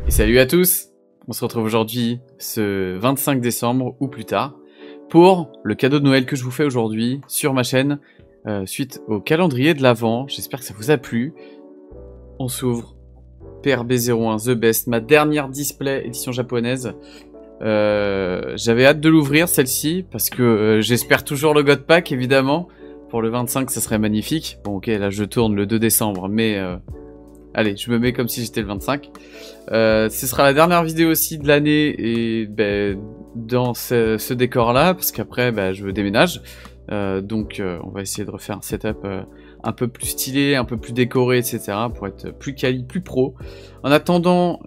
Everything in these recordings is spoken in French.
Et salut à tous. On se retrouve aujourd'hui, ce 25 décembre ou plus tard, pour le cadeau de Noël que je vous fais aujourd'hui sur ma chaîne, suite au calendrier de l'Avent. J'espère que ça vous a plu. On s'ouvre. PRB01 The Best, ma dernière display édition japonaise. J'avais hâte de l'ouvrir celle-ci, parce que j'espère toujours le God Pack, évidemment. Pour le 25, ça serait magnifique. Bon, ok, là je tourne le 2 décembre, mais... allez, je me mets comme si j'étais le 25. Ce sera la dernière vidéo aussi de l'année et dans ce décor-là, parce qu'après, je déménage. Donc, on va essayer de refaire un setup un peu plus stylé, un peu plus décoré, etc. pour être plus quali, plus pro. En attendant,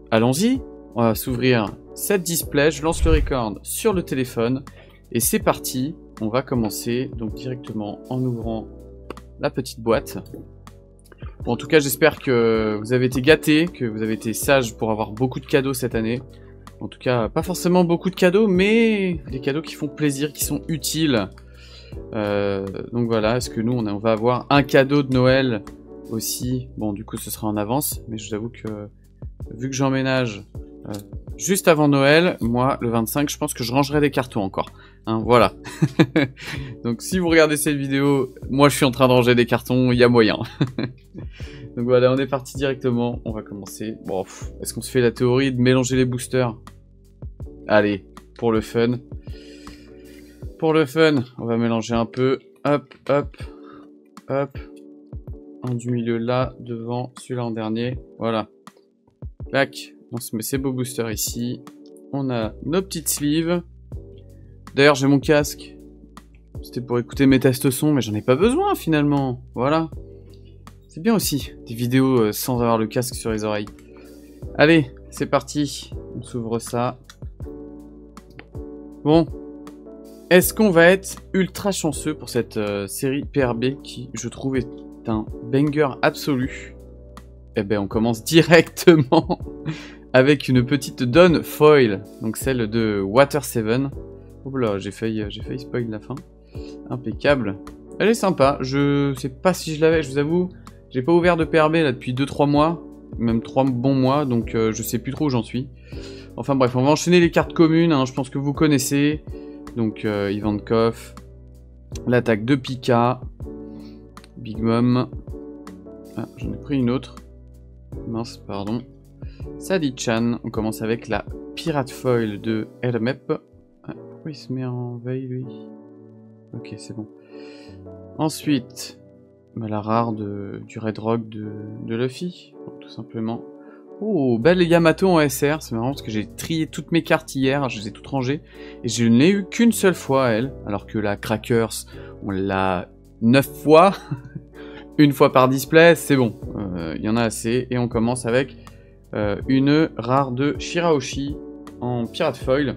allons-y. On va s'ouvrir cette display. Je lance le record sur le téléphone. Et c'est parti. On va commencer donc directement en ouvrant la petite boîte. Bon, en tout cas, j'espère que vous avez été gâtés, que vous avez été sages pour avoir beaucoup de cadeaux cette année. En tout cas, pas forcément beaucoup de cadeaux, mais des cadeaux qui font plaisir, qui sont utiles. Donc voilà, est-ce que nous, on va avoir un cadeau de Noël aussi? Bon, du coup, ce sera en avance, mais je vous avoue que, vu que j'emménage juste avant Noël, moi, le 25, je pense que je rangerai des cartons encore. Hein, voilà. Donc si vous regardez cette vidéo, moi je suis en train de ranger des cartons, il y a moyen. Donc voilà, on est parti directement, on va commencer. Bon, est-ce qu'on se fait la théorie de mélanger les boosters? Allez, pour le fun. Pour le fun, on va mélanger un peu. Hop, hop, hop. Un du milieu là, devant, celui-là en dernier. Voilà. Clac, on se met ces beaux boosters ici. On a nos petites sleeves. D'ailleurs, j'ai mon casque. C'était pour écouter mes tests son, mais j'en ai pas besoin finalement. Voilà. C'est bien aussi, des vidéos sans avoir le casque sur les oreilles. Allez, c'est parti. On s'ouvre ça. Bon. Est-ce qu'on va être ultra chanceux pour cette série PRB qui, je trouve, est un banger absolu? Eh ben, on commence directement avec une petite Dawn Foil. Donc celle de Water 7. Oh là, j'ai failli spoil la fin. Impeccable. Elle est sympa. Je sais pas si je l'avais, je vous avoue. J'ai pas ouvert de PRB là depuis 2-3 mois. Même 3 bons mois. Donc je sais plus trop où j'en suis. Enfin bref, on va enchaîner les cartes communes. Hein, je pense que vous connaissez. Donc Ivankov. L'attaque de Pika. Big Mom. Ah, j'en ai pris une autre. Mince, pardon. Sadi-chan. On commence avec la Pirate Foil de Hermep. Pourquoi il se met en veille, lui? Ok, c'est bon. Ensuite, la rare du Red Rock de Luffy, tout simplement. Oh, belle Yamato en SR. C'est marrant parce que j'ai trié toutes mes cartes hier, je les ai toutes rangées. Et je ne l'ai eu qu'une seule fois, elle. Alors que la Crackers, on l'a 9 fois. Une fois par display, c'est bon. Il y en a assez. Et on commence avec une rare de Shirahoshi en Pirate Foil.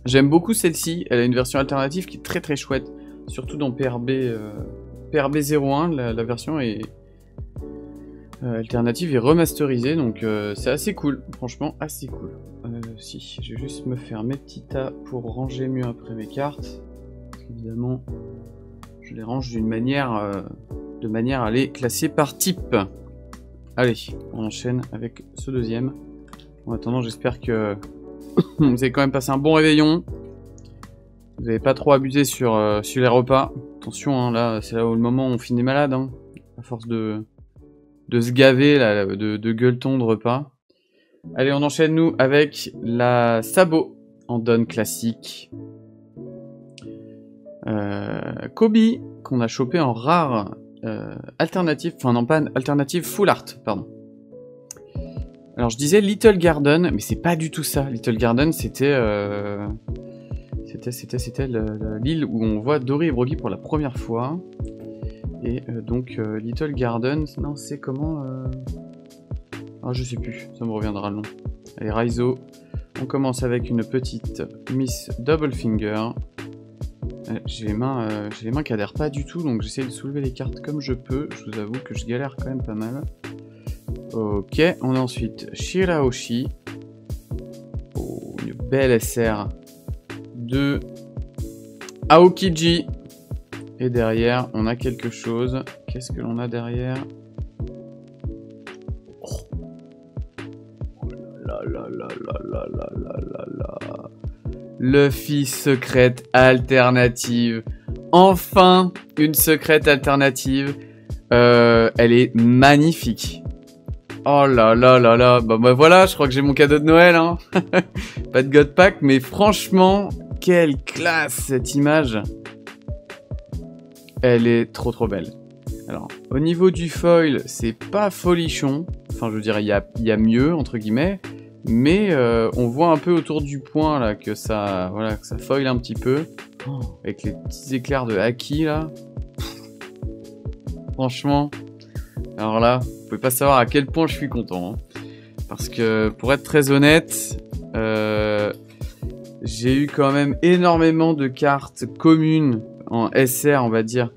J'aime beaucoup celle-ci, elle a une version alternative qui est très très chouette, surtout dans PRB01, la version est alternative et remasterisée, donc c'est assez cool, franchement assez cool. Si, je vais juste me faire mes petits tas pour ranger mieux après mes cartes, évidemment je les range de manière à les classer par type. Allez, on enchaîne avec ce deuxième. En attendant, j'espère que vous avez quand même passé un bon réveillon. Vous n'avez pas trop abusé sur les repas. Attention, hein, là, c'est là où le moment où on finit malade. Hein, à force de se gaver, là, de gueuleton de repas. Allez, on enchaîne, nous, avec la Sabot en Dawn classique. Kobe, qu'on a chopé en rare alternative. Enfin, non, pas alternative, full art, pardon. Alors je disais Little Garden, mais c'est pas du tout ça. Little Garden, c'était l'île où on voit Dory et Brogy pour la première fois. Et donc Little Garden, non c'est comment ah je sais plus, ça me reviendra le nom. Allez Raizo, on commence avec une petite Miss Double Finger. J'ai les mains qui adhèrent pas du tout, donc j'essaie de soulever les cartes comme je peux. Je vous avoue que je galère quand même pas mal. Ok, on a ensuite Shirahoshi. Oh, une belle SR de Aokiji. Et derrière, on a quelque chose. Qu'est-ce que l'on a derrière? Oh. là là là là là là là là là. Luffy secrète alternative. Enfin, une secrète alternative. Elle est magnifique. Oh là là là là. Bah voilà, je crois que j'ai mon cadeau de Noël. Hein. Pas de God Pack, mais franchement, quelle classe cette image. Elle est trop trop belle. Alors, au niveau du foil, c'est pas folichon. Enfin, je veux dire, il y a mieux, entre guillemets. Mais on voit un peu autour du point là que ça, voilà, que ça foil un petit peu. Oh, avec les petits éclairs de Haki là. Franchement, alors là, vous pouvez pas savoir à quel point je suis content. Hein. Parce que pour être très honnête, j'ai eu quand même énormément de cartes communes en SR, on va dire.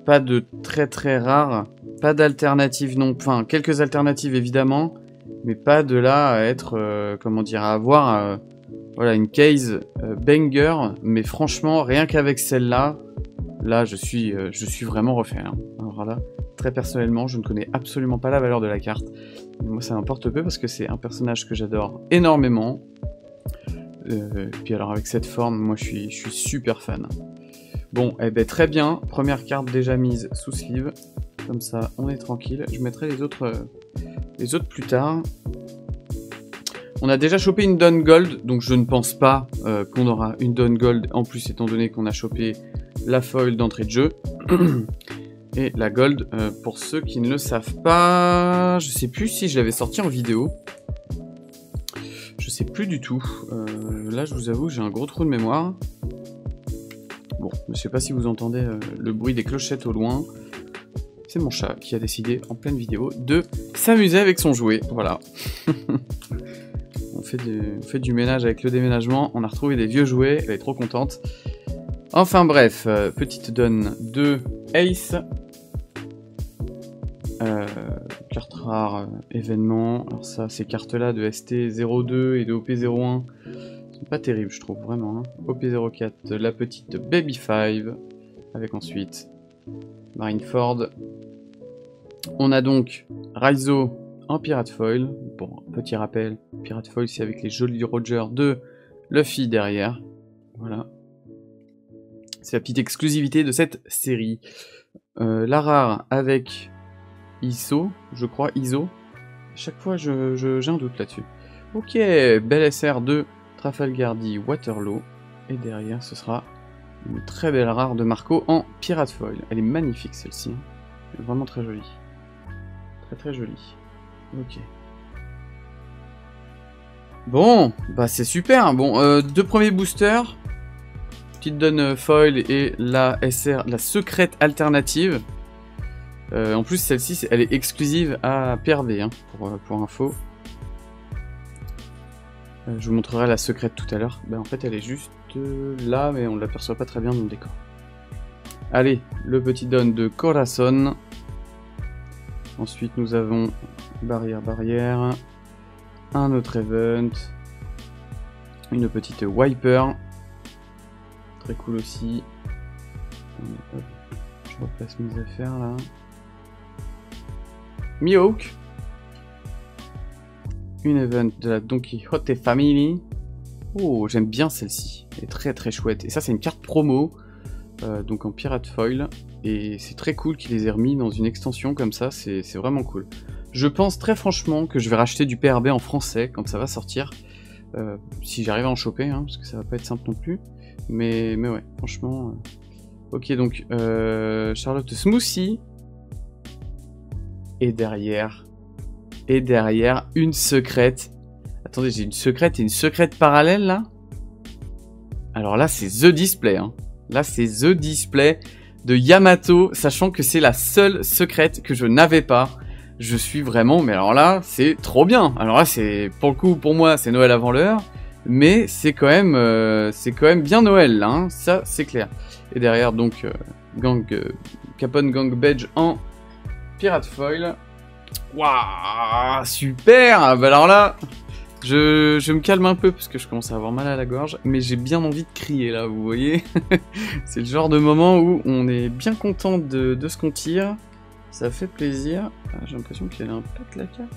Pas de très très rares. Pas d'alternatives non. Enfin, quelques alternatives évidemment. Mais pas de là à être, comment dire, à avoir voilà, une case banger. Mais franchement, rien qu'avec celle-là, là, je suis vraiment refait. Hein. Alors là, très personnellement, je ne connais absolument pas la valeur de la carte. Mais moi, ça m'importe peu parce que c'est un personnage que j'adore énormément. Puis alors, avec cette forme, moi, je suis super fan. Bon, eh ben, très bien. Première carte déjà mise sous sleeve. Comme ça, on est tranquille. Je mettrai les autres plus tard. On a déjà chopé une Dawn Gold, donc je ne pense pas qu'on aura une Dawn Gold en plus, étant donné qu'on a chopé la foil d'entrée de jeu. Et la Gold, pour ceux qui ne le savent pas, je sais plus si je l'avais sorti en vidéo. Je sais plus du tout. Là, je vous avoue, j'ai un gros trou de mémoire. Bon, je sais pas si vous entendez le bruit des clochettes au loin. C'est mon chat qui a décidé, en pleine vidéo, de s'amuser avec son jouet. Voilà. on fait du ménage avec le déménagement. On a retrouvé des vieux jouets. Elle est trop contente. Enfin bref, petite donne de Ace. Carte rare, événement. Alors ça, ces cartes-là de ST02 et de OP01 sont pas terribles, je trouve, vraiment. Hein. OP04, la petite Baby 5. Avec ensuite Marineford. On a donc Raizo en Pirate Foil. Bon, petit rappel, Pirate Foil c'est avec les jolis Roger de Luffy derrière. Voilà. C'est la petite exclusivité de cette série. La rare avec ISO, je crois, ISO. À chaque fois j'ai un doute là-dessus. Ok, belle SR de Trafalgar-D Waterloo. Et derrière ce sera une très belle rare de Marco en Pirate Foil. Elle est magnifique celle-ci. Hein. Elle est vraiment très jolie. Très très jolie. Ok. Bon, bah c'est super. Bon, deux premiers boosters. Petite donne foil et la SR, la secrète alternative. En plus, celle-ci, elle est exclusive à PRD, hein, pour info. Je vous montrerai la secrète tout à l'heure. Ben, en fait, elle est juste là, mais on ne l'aperçoit pas très bien dans le décor. Allez, le petit don de Corazon. Ensuite, nous avons barrière, un autre event, une petite wiper, très cool aussi. Je replace mes affaires là. Mihawk, une event de la Don Quijote Family. Oh, j'aime bien celle-ci, elle est très très chouette. Et ça, c'est une carte promo, donc en Pirate Foil. Et c'est très cool qu'ils les aient remis dans une extension comme ça, c'est vraiment cool. Je pense très franchement que je vais racheter du PRB en français quand ça va sortir. Si j'arrive à en choper, hein, parce que ça va pas être simple non plus. Mais ouais, franchement... Ok, donc Charlotte Smoothie. Et derrière, une secrète. Attendez, j'ai une secrète et une secrète parallèle là. Alors là, c'est The Display. Hein. Là, c'est The Display de Yamato, sachant que c'est la seule secrète que je n'avais pas. Je suis vraiment... Mais alors là, c'est trop bien. Alors là, c'est pour le coup, pour moi, c'est Noël avant l'heure. Mais c'est quand même bien Noël, là. Hein. Ça, c'est clair. Et derrière, donc, Capone Gang Badge en Pirate Foil. Waouh, super. Bah alors là, je me calme un peu parce que je commence à avoir mal à la gorge, mais j'ai bien envie de crier là, vous voyez. C'est le genre de moment où on est bien content de ce qu'on tire. Ça fait plaisir. Ah, j'ai l'impression qu'elle a un peu de la carte.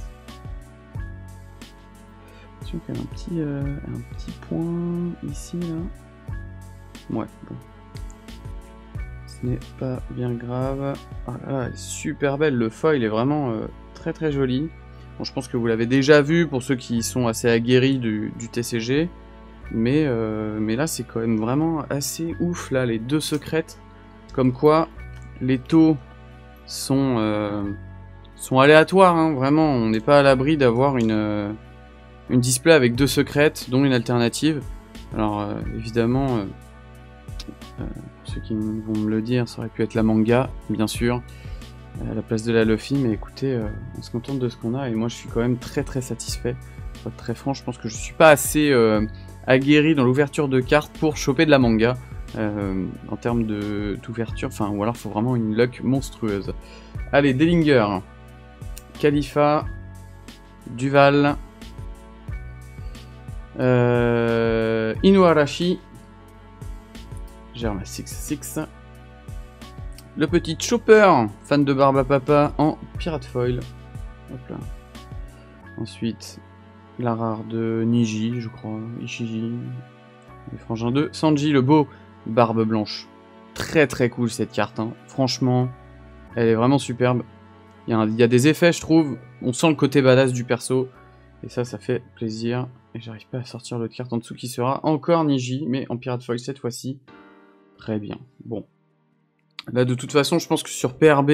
Attention qu'il y a un petit point ici, là. Ouais, bon. Ce n'est pas bien grave. Ah là là, elle est super belle. Le foil est vraiment très très joli. Bon, je pense que vous l'avez déjà vu pour ceux qui sont assez aguerris du TCG. Mais là, c'est quand même vraiment assez ouf, là, les deux secrètes. Comme quoi, les taux sont aléatoires, hein, vraiment. On n'est pas à l'abri d'avoir une display avec deux secrètes, dont une alternative. Alors, évidemment, pour ceux qui vont me le dire, ça aurait pu être la manga, bien sûr, à la place de la Luffy. Mais écoutez, on se contente de ce qu'on a. Et moi, je suis quand même très très satisfait. Pour être très franc, je pense que je suis pas assez aguerri dans l'ouverture de cartes pour choper de la manga. En termes d'ouverture, enfin, ou alors il faut vraiment une luck monstrueuse. Allez, Dellinger, Khalifa, Duval, Inuarashi, Germa 66, le petit Chopper, fan de Barba Papa en Pirate Foil. Hop là. Ensuite, la rare de Niji, je crois, Ishiji, les frangins de Sanji, le beau Barbe Blanche. Très très cool cette carte, hein. Franchement, elle est vraiment superbe. Il y a des effets, je trouve. On sent le côté badass du perso. Et ça fait plaisir. Et j'arrive pas à sortir l'autre carte en dessous qui sera encore Niji, mais en Pirate Foil cette fois-ci. Très bien. Bon. Là, de toute façon, je pense que sur PRB,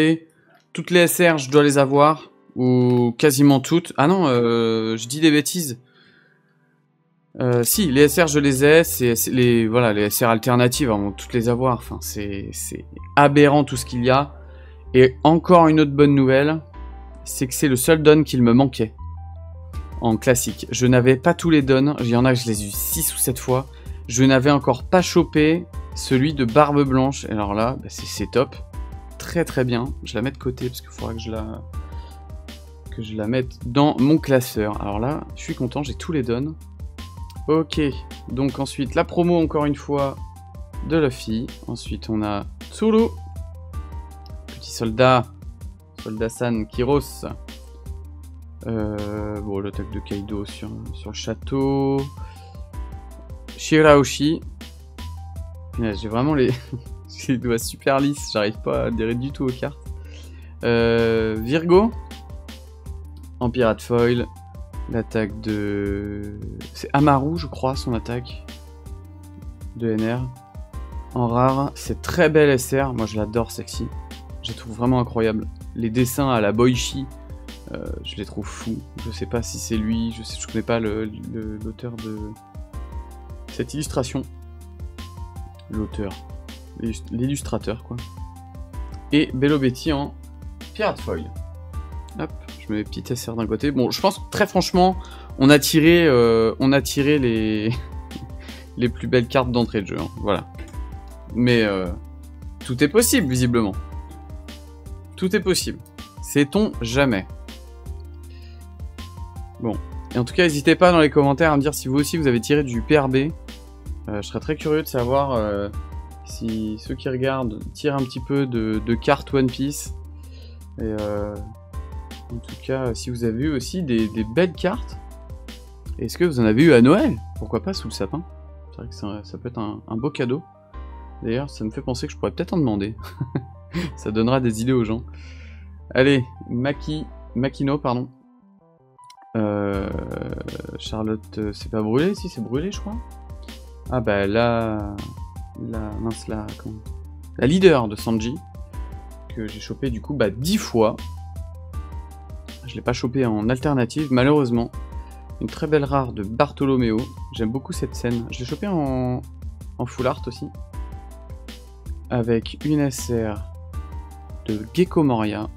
toutes les SR, je dois les avoir. Ou quasiment toutes. Ah non, je dis des bêtises. Si, les SR je les ai, c'est les SR alternatives, on va toutes les avoir, enfin c'est aberrant tout ce qu'il y a. Et encore une autre bonne nouvelle, c'est que c'est le seul don qu'il me manquait en classique. Je n'avais pas tous les dons, il y en a que je les ai eu 6 ou 7 fois, je n'avais encore pas chopé celui de Barbe Blanche, et alors là, bah, c'est top, très très bien, je la mets de côté parce qu'il faudra que je la mette dans mon classeur. Alors là, je suis content, j'ai tous les dons. Ok, donc ensuite la promo encore une fois de Luffy. Ensuite on a Tsuru, petit soldat, San Kiros. Bon, l'attaque de Kaido sur le château. Shirahoshi. J'ai vraiment les doigts super lisses, j'arrive pas à adhérer du tout aux cartes. Virgo en Pirate Foil. L'attaque de... C'est Amaru, je crois, son attaque de NR. En rare, c'est très belle SR. Moi, je l'adore, sexy. Je la trouve vraiment incroyable. Les dessins à la Boichi, je les trouve fous. Je sais pas si c'est lui, je connais pas l'auteur de cette illustration. L'auteur. L'illustrateur, quoi. Et Bello Betty en Pirate Foil. Hop. Je mets les petites SR d'un côté. Bon, je pense que très franchement, on a tiré les les plus belles cartes d'entrée de jeu. Hein. Voilà. Mais tout est possible, visiblement. Tout est possible. Sait-on jamais. Bon. Et en tout cas, n'hésitez pas dans les commentaires à me dire si vous aussi vous avez tiré du PRB. Je serais très curieux de savoir si ceux qui regardent tirent un petit peu de cartes One Piece. Et en tout cas, si vous avez eu aussi des belles cartes, est-ce que vous en avez eu à Noël? Pourquoi pas sous le sapin? C'est vrai que ça peut être un beau cadeau. D'ailleurs, ça me fait penser que je pourrais peut-être en demander. Ça donnera des idées aux gens. Allez, Makino, pardon. Charlotte, c'est pas brûlé? Si, c'est brûlé, je crois. Ah bah la leader de Sanji, que j'ai chopé du coup 10 fois. Je l'ai pas chopé en alternative, malheureusement. Une très belle rare de Bartolomeo. J'aime beaucoup cette scène. Je l'ai chopé en full art aussi. Avec une SR de Gecko Moria.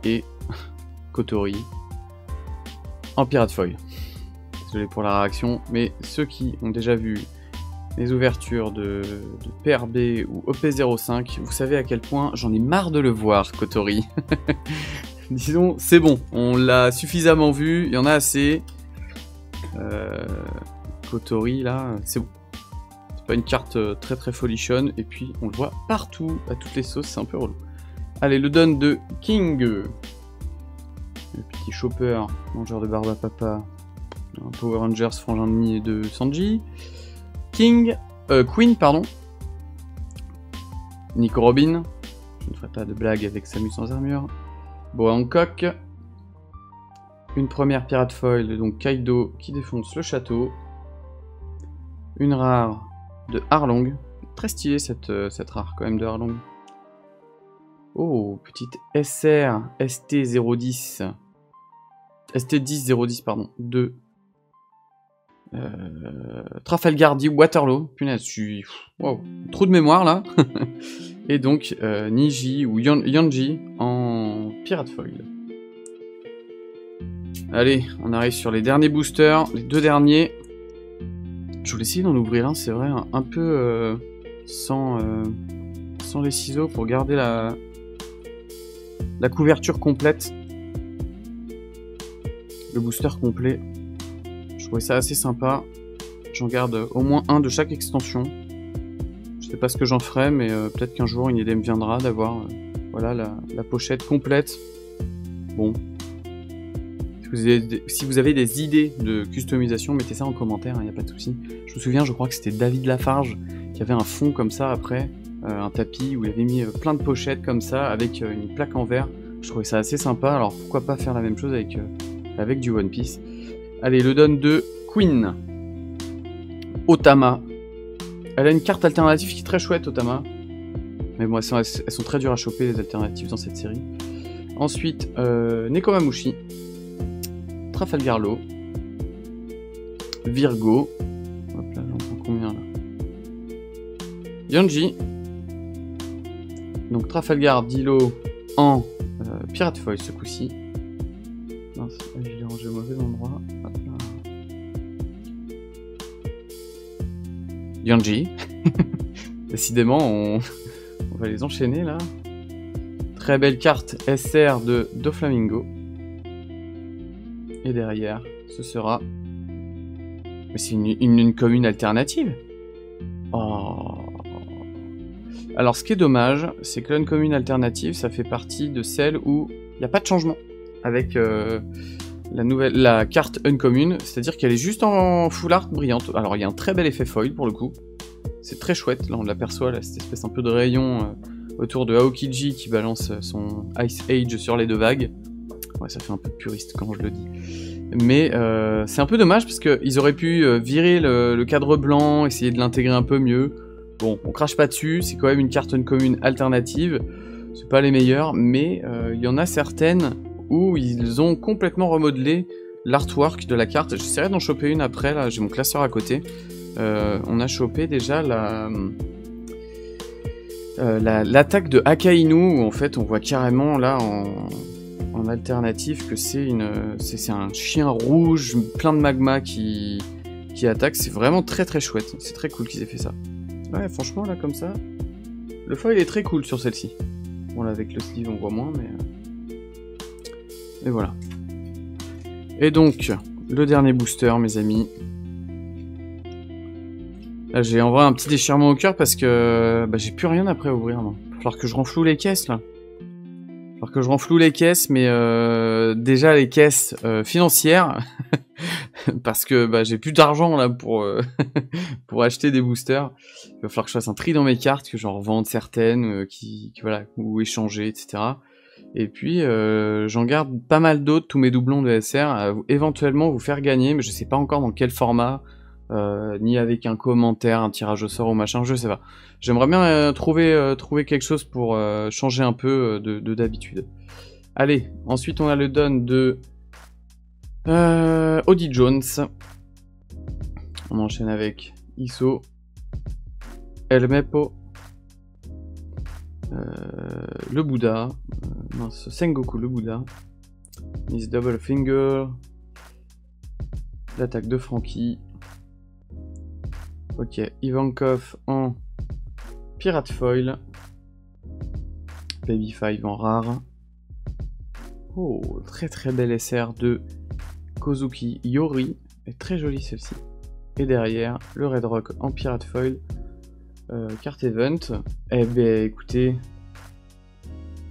Et Kotori. En Pirate Foil. Désolé pour la réaction, mais ceux qui ont déjà vu les ouvertures de PRB ou OP05, vous savez à quel point j'en ai marre de le voir, Kotori. Disons, c'est bon, on l'a suffisamment vu, il y en a assez. Kotori, là, c'est bon. C'est pas une carte très très folichonne, et puis on le voit partout, à toutes les sauces, c'est un peu relou. Allez, le don de King. Le petit chopper, mangeur de barbe à papa. Un Power Rangers frangin de Sanji. Queen, pardon. Nico Robin. Je ne ferai pas de blague avec Samus sans armure. Boa Hancock. Une première pirate foil, donc Kaido qui défonce le château. Une rare de Arlong. Très stylée cette rare quand même de Arlong. Oh, petite SR ST010. ST10-010, pardon. De Trafalgar D. Waterloo. Punaise, je suis... Wow, trop de mémoire là. Et donc Niji ou Yanji en pirate foil. Allez, on arrive sur les derniers boosters, les deux derniers. Je voulais essayer d'en ouvrir un, c'est vrai, un peu sans les ciseaux pour garder la couverture complète. Le booster complet. Je trouvais ça assez sympa. J'en garde au moins un de chaque extension. Je sais pas ce que j'en ferai, mais peut-être qu'un jour une idée me viendra d'avoir voilà, la pochette complète. Bon. Si vous avez des idées de customisation, mettez ça en commentaire, il n'y a pas de souci. Je me souviens, je crois que c'était David Lafarge qui avait un fond comme ça après, un tapis où il avait mis plein de pochettes comme ça avec une plaque en verre. Je trouvais ça assez sympa, alors pourquoi pas faire la même chose avec du One Piece. Allez, le donne de Queen. Otama. Elle a une carte alternative qui est très chouette, Otama. Mais bon, elles sont très dures à choper, les alternatives dans cette série. Ensuite, Nekomamushi. Trafalgar Law. Virgo. Hop là, j'en prends combien là? Yanji. Donc Trafalgar Dilo en Pirate Foil ce coup-ci. Mince, je l'ai rangé au mauvais endroit. Hop là. Yanji. Décidément, on va les enchaîner là. Très belle carte SR de Doflamingo. Et derrière, ce sera... Mais c'est une commune alternative. Oh. Alors, ce qui est dommage, c'est que l'uncommune alternative, ça fait partie de celle où il n'y a pas de changement avec la carte uncommune. C'est-à-dire qu'elle est juste en full art brillante. Alors, il y a un très bel effet foil pour le coup. C'est très chouette. Là, on l'aperçoit, là, cette espèce un peu de rayon autour de Aokiji qui balance son Ice Age sur les deux vagues. Ouais, ça fait un peu puriste quand je le dis. Mais c'est un peu dommage parce qu'ils auraient pu virer le cadre blanc, essayer de l'intégrer un peu mieux. Bon, on crache pas dessus, c'est quand même une carte uncommune alternative. C'est pas les meilleures, mais il y en a certaines où ils ont complètement remodelé l'artwork de la carte. J'essaierai d'en choper une après, là j'ai mon classeur à côté. On a chopé déjà l'attaque de Akainu, où en fait on voit carrément là en alternative que c'est un chien rouge plein de magma qui attaque. C'est vraiment très très chouette, c'est très cool qu'ils aient fait ça. Ouais, franchement là comme ça le foil est très cool sur celle-ci. Bon là avec le sleeve on voit moins, mais voilà. Et donc le dernier booster mes amis. Là j'ai en vrai un petit déchirement au cœur parce que j'ai plus rien après à ouvrir. Il va falloir que je renfloue les caisses là. Alors que je renfloue les caisses, mais déjà les caisses financières, parce que j'ai plus d'argent là pour pour acheter des boosters. Il va falloir que je fasse un tri dans mes cartes, que j'en revende certaines, voilà, ou échanger, etc. Et puis j'en garde pas mal d'autres, tous mes doublons de SR, à éventuellement vous faire gagner, mais je sais pas encore dans quel format. Ni avec un commentaire, un tirage au sort ou machin, je sais pas. J'aimerais bien trouver quelque chose pour changer un peu de d'habitude. Allez, ensuite on a le don de Audie Jones. On enchaîne avec Isso, El Mepo, le Bouddha, mince, Sengoku le Bouddha, Miss Double Finger, l'attaque de Frankie. Ok, Ivankov en Pirate Foil. Baby 5 en rare. Oh, très très belle SR de Kozuki Yori. Elle est très jolie celle-ci. Et derrière, le Red Rock en Pirate Foil. Carte Event. Eh ben écoutez,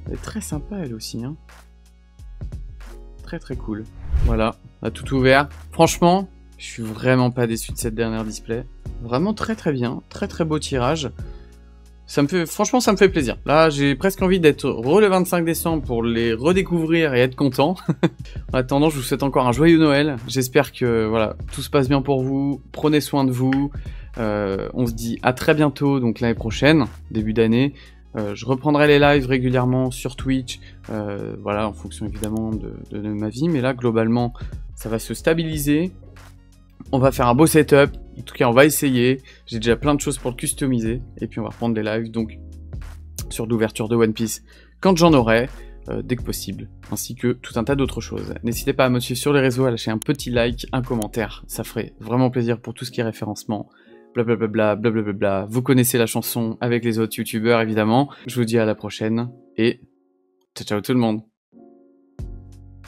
elle est très sympa elle aussi. Hein. Très très cool. Voilà, on a tout ouvert. Franchement, Je suis vraiment pas déçu de cette dernière display. Vraiment très très bien, très très beau tirage. Franchement, ça me fait plaisir. Là, j'ai presque envie d'être le 25 décembre pour les redécouvrir et être content. En attendant, je vous souhaite encore un joyeux Noël. J'espère que voilà, tout se passe bien pour vous. Prenez soin de vous. On se dit à très bientôt, donc l'année prochaine, début d'année. Je reprendrai les lives régulièrement sur Twitch, voilà, en fonction évidemment de ma vie. Mais là, globalement, ça va se stabiliser. On va faire un beau setup, en tout cas on va essayer, j'ai déjà plein de choses pour le customiser, et puis on va reprendre des lives donc sur l'ouverture de One Piece quand j'en aurai, dès que possible, ainsi que tout un tas d'autres choses. N'hésitez pas à me suivre sur les réseaux, à lâcher un petit like, un commentaire, ça ferait vraiment plaisir pour tout ce qui est référencement, blablabla, blablabla, vous connaissez la chanson avec les autres youtubeurs évidemment. Je vous dis à la prochaine, et ciao ciao tout le monde.